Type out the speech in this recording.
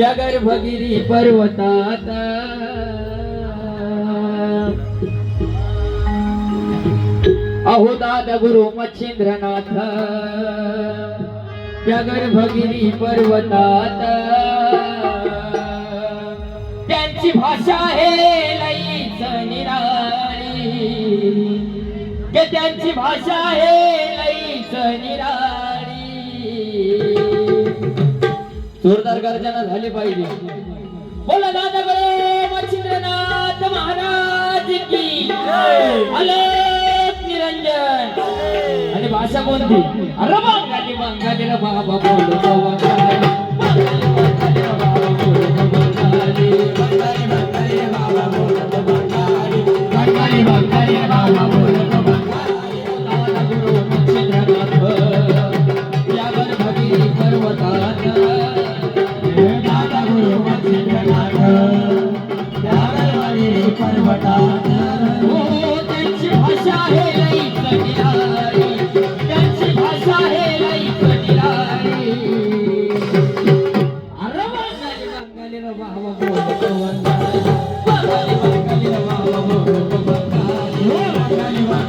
त्या गर्भगिरी पर्वतात अहो दादा गुरु मच्छिंद्रनाथ त्या गर्भगिरी पर्वतात त्यांची भाषा आहे लईच निराळी के त्यांची भाषा आहे लईच निराळी जोरदार गर्जना झाली पाहिजे बोला दादा गुरु मच्छिंद्रनाथ महाराज की अलग निरंजन आणि भाषा कोणती अरे बंगाली बंगाली रे बाबा बोलतो बंगाली बंगाली बाबा बोलतो बंगाली बंगाली बंगाली बाबा बोलतो बंगाली बंगाली बंगाली बाबा बोलतो बंगाली दादा गुरु मच्छिंद्रनाथ या गर्भगिरी पर्वतात दादा गुरु मच्छिंद्रनाथ या गर्भगिरी पर्वतात त्यांची भाषा आहे लईच निराळी त्यांची भाषा आहे लईच निराळी अरे बंगाली बंगाली रे बाबा बोलतो बंगाली बंगाली बंगाली रे बाबा बोलतो